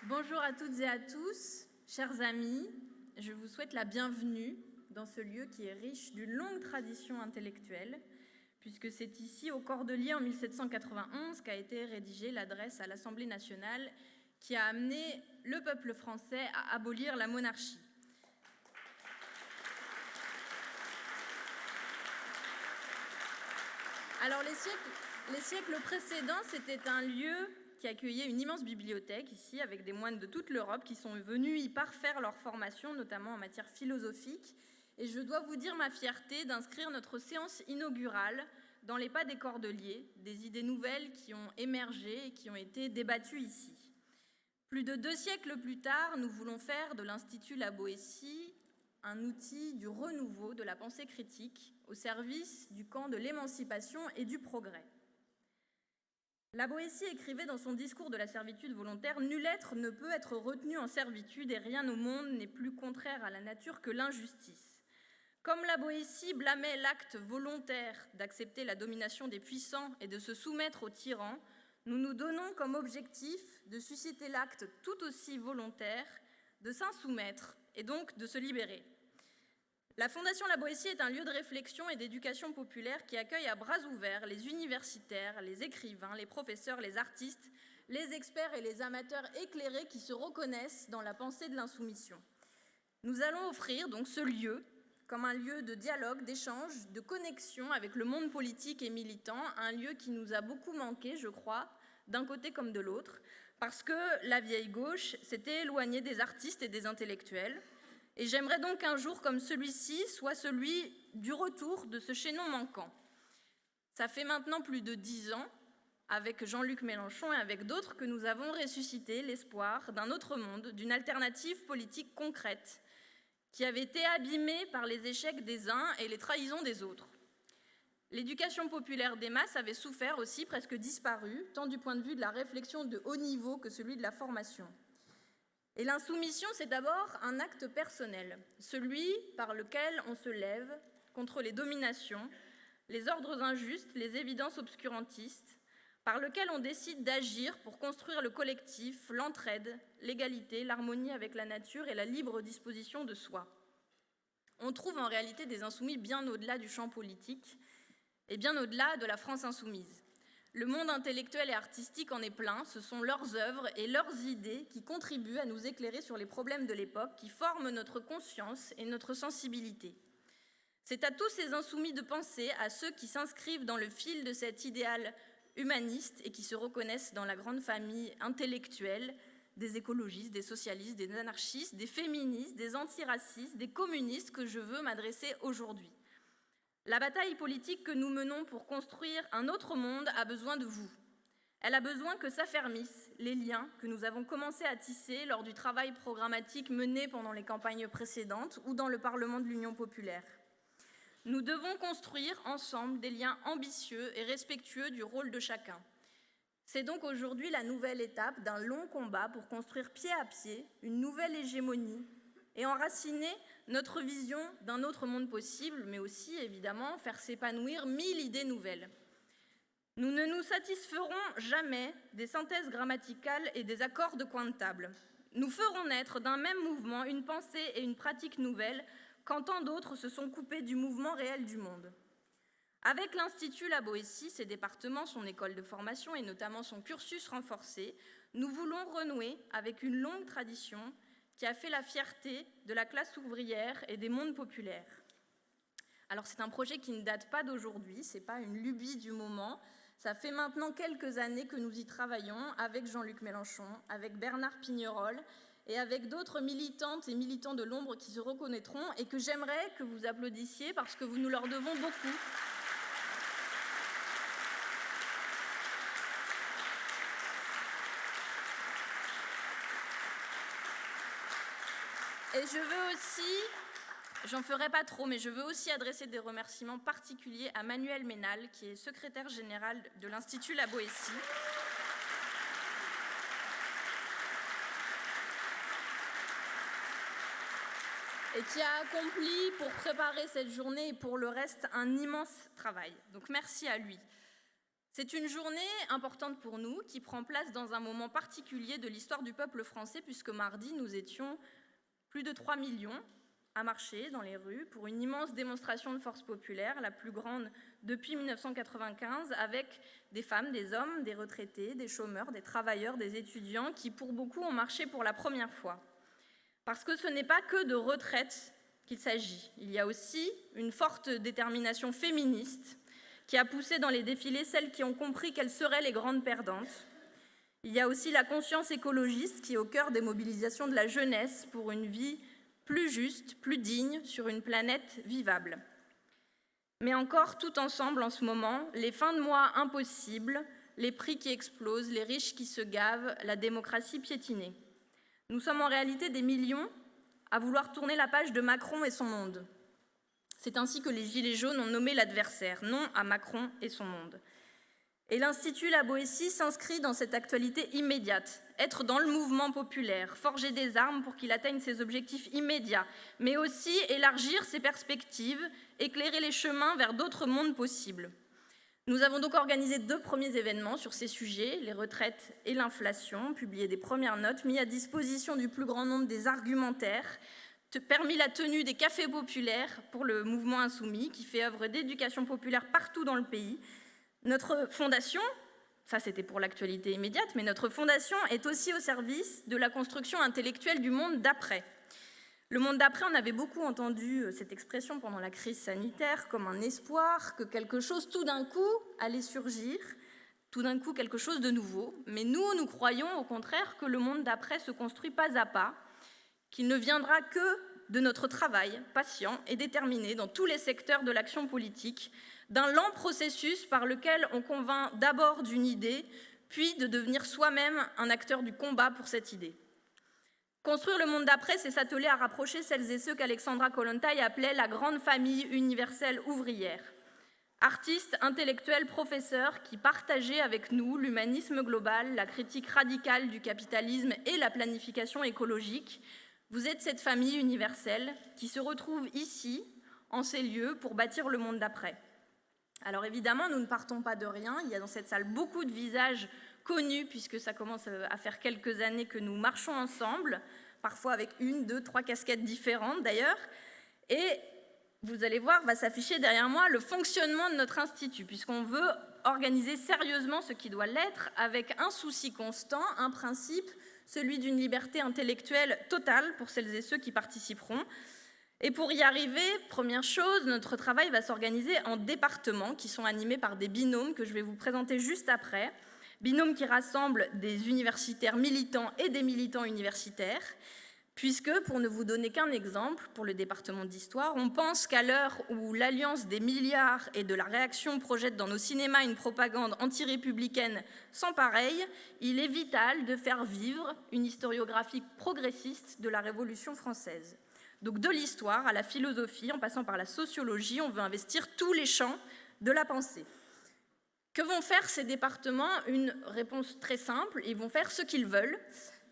Bonjour à toutes et à tous, chers amis, je vous souhaite la bienvenue dans ce lieu qui est riche d'une longue tradition intellectuelle, puisque c'est ici, au Cordelier, en 1791, qu'a été rédigée l'adresse à l'Assemblée nationale qui a amené le peuple français à abolir la monarchie. Alors, les siècles précédents, c'était un lieu qui accueillait une immense bibliothèque ici, avec des moines de toute l'Europe qui sont venus y parfaire leur formation, notamment en matière philosophique. Et je dois vous dire ma fierté d'inscrire notre séance inaugurale dans les pas des Cordeliers, des idées nouvelles qui ont émergé et qui ont été débattues ici. Plus de 2 siècles plus tard, nous voulons faire de l'Institut La Boétie un outil du renouveau de la pensée critique au service du camp de l'émancipation et du progrès. La Boétie écrivait dans son discours de la servitude volontaire « Nul être ne peut être retenu en servitude et rien au monde n'est plus contraire à la nature que l'injustice ». Comme la Boétie blâmait l'acte volontaire d'accepter la domination des puissants et de se soumettre aux tyrans, nous nous donnons comme objectif de susciter l'acte tout aussi volontaire de s'insoumettre et donc de se libérer. La Fondation La Boétie est un lieu de réflexion et d'éducation populaire qui accueille à bras ouverts les universitaires, les écrivains, les professeurs, les artistes, les experts et les amateurs éclairés qui se reconnaissent dans la pensée de l'insoumission. Nous allons offrir donc ce lieu comme un lieu de dialogue, d'échange, de connexion avec le monde politique et militant, un lieu qui nous a beaucoup manqué, je crois, d'un côté comme de l'autre, parce que la vieille gauche s'était éloignée des artistes et des intellectuels. Et j'aimerais donc qu'un jour comme celui-ci soit celui du retour de ce chaînon manquant. Ça fait maintenant plus de 10 ans, avec Jean-Luc Mélenchon et avec d'autres, que nous avons ressuscité l'espoir d'un autre monde, d'une alternative politique concrète, qui avait été abîmée par les échecs des uns et les trahisons des autres. L'éducation populaire des masses avait souffert aussi, presque disparu, tant du point de vue de la réflexion de haut niveau que celui de la formation. Et l'insoumission, c'est d'abord un acte personnel, celui par lequel on se lève contre les dominations, les ordres injustes, les évidences obscurantistes, par lequel on décide d'agir pour construire le collectif, l'entraide, l'égalité, l'harmonie avec la nature et la libre disposition de soi. On trouve en réalité des insoumis bien au-delà du champ politique et bien au-delà de la France insoumise. Le monde intellectuel et artistique en est plein, ce sont leurs œuvres et leurs idées qui contribuent à nous éclairer sur les problèmes de l'époque, qui forment notre conscience et notre sensibilité. C'est à tous ces insoumis de penser, à ceux qui s'inscrivent dans le fil de cet idéal humaniste et qui se reconnaissent dans la grande famille intellectuelle des écologistes, des socialistes, des anarchistes, des féministes, des antiracistes, des communistes que je veux m'adresser aujourd'hui. La bataille politique que nous menons pour construire un autre monde a besoin de vous. Elle a besoin que s'affermissent les liens que nous avons commencé à tisser lors du travail programmatique mené pendant les campagnes précédentes ou dans le Parlement de l'Union populaire. Nous devons construire ensemble des liens ambitieux et respectueux du rôle de chacun. C'est donc aujourd'hui la nouvelle étape d'un long combat pour construire pied à pied une nouvelle hégémonie et enraciner notre vision d'un autre monde possible, mais aussi, évidemment, faire s'épanouir 1000 idées nouvelles. Nous ne nous satisferons jamais des synthèses grammaticales et des accords de coin de table. Nous ferons naître d'un même mouvement une pensée et une pratique nouvelles quand tant d'autres se sont coupés du mouvement réel du monde. Avec l'Institut La Boétie, ses départements, son école de formation et notamment son cursus renforcé, nous voulons renouer avec une longue tradition qui a fait la fierté de la classe ouvrière et des mondes populaires. Alors c'est un projet qui ne date pas d'aujourd'hui, ce n'est pas une lubie du moment, ça fait maintenant quelques années que nous y travaillons avec Jean-Luc Mélenchon, avec Bernard Pignerol et avec d'autres militantes et militants de l'ombre qui se reconnaîtront et que j'aimerais que vous applaudissiez parce que nous leur devons beaucoup. Et je veux aussi, j'en ferai pas trop, mais je veux aussi adresser des remerciements particuliers à Manuel Ménal, qui est secrétaire général de l'Institut La Boétie. Et qui a accompli pour préparer cette journée et pour le reste un immense travail. Donc merci à lui. C'est une journée importante pour nous qui prend place dans un moment particulier de l'histoire du peuple français puisque mardi, nous étions plus de 3 millions à marcher dans les rues pour une immense démonstration de force populaire, la plus grande depuis 1995, avec des femmes, des hommes, des retraités, des chômeurs, des travailleurs, des étudiants qui, pour beaucoup, ont marché pour la première fois. Parce que ce n'est pas que de retraite qu'il s'agit. Il y a aussi une forte détermination féministe qui a poussé dans les défilés celles qui ont compris quelles seraient les grandes perdantes. Il y a aussi la conscience écologiste qui est au cœur des mobilisations de la jeunesse pour une vie plus juste, plus digne, sur une planète vivable. Mais encore, tout ensemble en ce moment, les fins de mois impossibles, les prix qui explosent, les riches qui se gavent, la démocratie piétinée. Nous sommes en réalité des millions à vouloir tourner la page de Macron et son monde. C'est ainsi que les Gilets jaunes ont nommé l'adversaire, non à Macron et son monde. Et l'Institut La Boétie s'inscrit dans cette actualité immédiate, être dans le mouvement populaire, forger des armes pour qu'il atteigne ses objectifs immédiats, mais aussi élargir ses perspectives, éclairer les chemins vers d'autres mondes possibles. Nous avons donc organisé 2 premiers événements sur ces sujets, les retraites et l'inflation, publié des premières notes, mis à disposition du plus grand nombre des argumentaires, permis la tenue des cafés populaires pour le mouvement insoumis, qui fait œuvre d'éducation populaire partout dans le pays. Notre fondation, ça c'était pour l'actualité immédiate, mais notre fondation est aussi au service de la construction intellectuelle du monde d'après. Le monde d'après, on avait beaucoup entendu cette expression pendant la crise sanitaire comme un espoir, que quelque chose tout d'un coup allait surgir, tout d'un coup quelque chose de nouveau. Mais nous croyons au contraire que le monde d'après se construit pas à pas, qu'il ne viendra que de notre travail patient et déterminé dans tous les secteurs de l'action politique, d'un lent processus par lequel on convainc d'abord d'une idée, puis de devenir soi-même un acteur du combat pour cette idée. Construire le monde d'après, c'est s'atteler à rapprocher celles et ceux qu'Alexandra Kollontai appelait la grande famille universelle ouvrière. Artistes, intellectuels, professeurs qui partageaient avec nous l'humanisme global, la critique radicale du capitalisme et la planification écologique. Vous êtes cette famille universelle qui se retrouve ici, en ces lieux, pour bâtir le monde d'après. Alors évidemment, nous ne partons pas de rien. Il y a dans cette salle beaucoup de visages connus, puisque ça commence à faire quelques années que nous marchons ensemble, parfois avec 1, 2, 3 casquettes différentes d'ailleurs. Et vous allez voir, va s'afficher derrière moi le fonctionnement de notre institut, puisqu'on veut organiser sérieusement ce qui doit l'être, avec un souci constant, un principe, celui d'une liberté intellectuelle totale pour celles et ceux qui participeront. Et pour y arriver, première chose, notre travail va s'organiser en départements qui sont animés par des binômes que je vais vous présenter juste après. Binômes qui rassemblent des universitaires militants et des militants universitaires, puisque, pour ne vous donner qu'un exemple, pour le département d'histoire, on pense qu'à l'heure où l'alliance des milliards et de la réaction projette dans nos cinémas une propagande anti-républicaine sans pareil, il est vital de faire vivre une historiographie progressiste de la Révolution française. Donc de l'histoire à la philosophie, en passant par la sociologie, on veut investir tous les champs de la pensée. Que vont faire ces départements? Une réponse très simple, ils vont faire ce qu'ils veulent.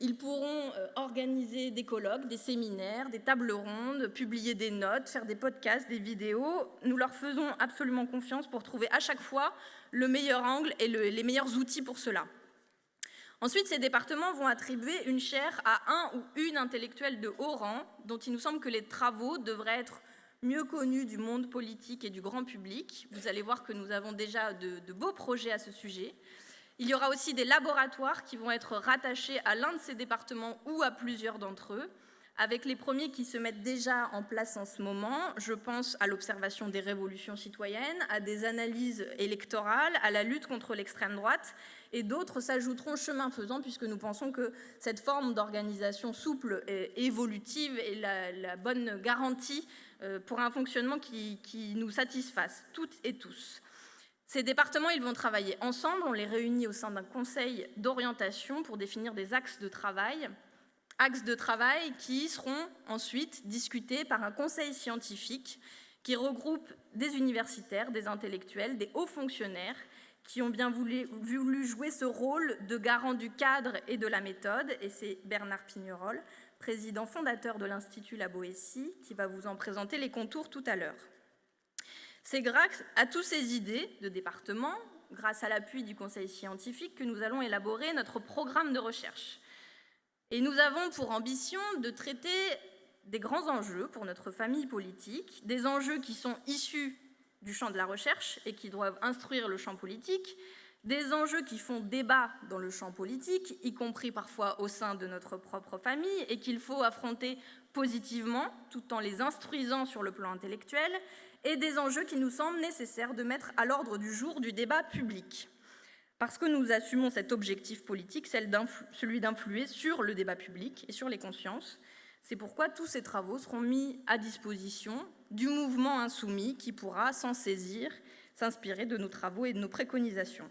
Ils pourront organiser des colloques, des séminaires, des tables rondes, publier des notes, faire des podcasts, des vidéos. Nous leur faisons absolument confiance pour trouver à chaque fois le meilleur angle et les meilleurs outils pour cela. Ensuite, ces départements vont attribuer une chaire à un ou une intellectuelle de haut rang, dont il nous semble que les travaux devraient être mieux connus du monde politique et du grand public. Vous allez voir que nous avons déjà de beaux projets à ce sujet. Il y aura aussi des laboratoires qui vont être rattachés à l'un de ces départements ou à plusieurs d'entre eux, avec les premiers qui se mettent déjà en place en ce moment. Je pense à l'observation des révolutions citoyennes, à des analyses électorales, à la lutte contre l'extrême droite, et d'autres s'ajouteront chemin faisant, puisque nous pensons que cette forme d'organisation souple et évolutive est la bonne garantie pour un fonctionnement qui nous satisfasse, toutes et tous. Ces départements, ils vont travailler ensemble, on les réunit au sein d'un conseil d'orientation pour définir des axes de travail qui seront ensuite discutés par un conseil scientifique qui regroupe des universitaires, des intellectuels, des hauts fonctionnaires qui ont bien voulu jouer ce rôle de garant du cadre et de la méthode. Et c'est Bernard Pignerol, président fondateur de l'Institut La Boétie, qui va vous en présenter les contours tout à l'heure. C'est grâce à toutes ces idées de département grâce à l'appui du Conseil scientifique, que nous allons élaborer notre programme de recherche. Et nous avons pour ambition de traiter des grands enjeux pour notre famille politique, des enjeux qui sont issus du champ de la recherche et qui doivent instruire le champ politique, des enjeux qui font débat dans le champ politique, y compris parfois au sein de notre propre famille, et qu'il faut affronter positivement, tout en les instruisant sur le plan intellectuel, et des enjeux qui nous semblent nécessaires de mettre à l'ordre du jour du débat public. Parce que nous assumons cet objectif politique, celui d'influer sur le débat public et sur les consciences. C'est pourquoi tous ces travaux seront mis à disposition du mouvement insoumis qui pourra s'en saisir, s'inspirer de nos travaux et de nos préconisations.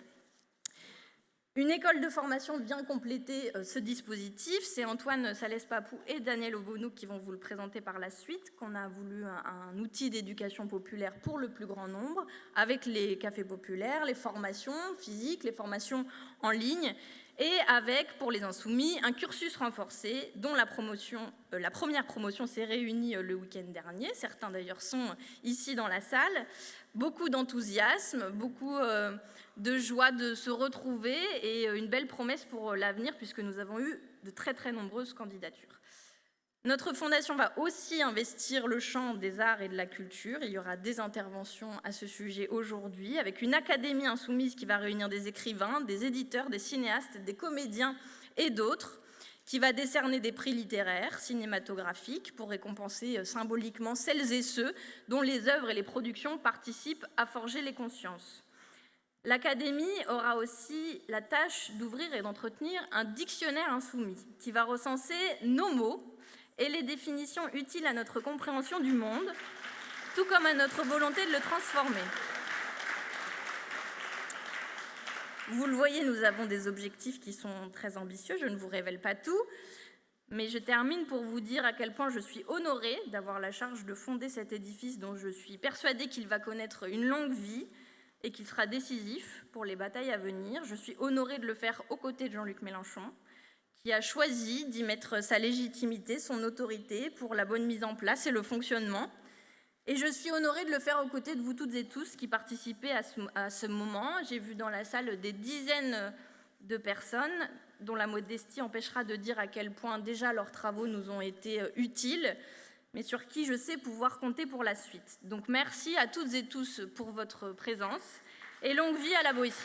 Une école de formation vient compléter ce dispositif. C'est Antoine Salès-Papou et Daniel Obonouk qui vont vous le présenter par la suite, qu'on a voulu un outil d'éducation populaire pour le plus grand nombre, avec les cafés populaires, les formations physiques, les formations en ligne, et avec, pour les insoumis, un cursus renforcé dont la première promotion s'est réunie le week-end dernier. Certains d'ailleurs sont ici dans la salle. Beaucoup d'enthousiasme, beaucoup de joie de se retrouver et une belle promesse pour l'avenir puisque nous avons eu de très très nombreuses candidatures. Notre fondation va aussi investir le champ des arts et de la culture. Il y aura des interventions à ce sujet aujourd'hui, avec une académie insoumise qui va réunir des écrivains, des éditeurs, des cinéastes, des comédiens et d'autres, qui va décerner des prix littéraires, cinématographiques, pour récompenser symboliquement celles et ceux dont les œuvres et les productions participent à forger les consciences. L'Académie aura aussi la tâche d'ouvrir et d'entretenir un dictionnaire insoumis, qui va recenser nos mots et les définitions utiles à notre compréhension du monde, tout comme à notre volonté de le transformer. Vous le voyez, nous avons des objectifs qui sont très ambitieux, je ne vous révèle pas tout, mais je termine pour vous dire à quel point je suis honorée d'avoir la charge de fonder cet édifice dont je suis persuadée qu'il va connaître une longue vie et qu'il sera décisif pour les batailles à venir. Je suis honorée de le faire aux côtés de Jean-Luc Mélenchon, qui a choisi d'y mettre sa légitimité, son autorité pour la bonne mise en place et le fonctionnement. Et je suis honorée de le faire aux côtés de vous toutes et tous qui participez à ce moment. J'ai vu dans la salle des dizaines de personnes dont la modestie empêchera de dire à quel point déjà leurs travaux nous ont été utiles, mais sur qui je sais pouvoir compter pour la suite. Donc merci à toutes et tous pour votre présence et longue vie à la Boétie.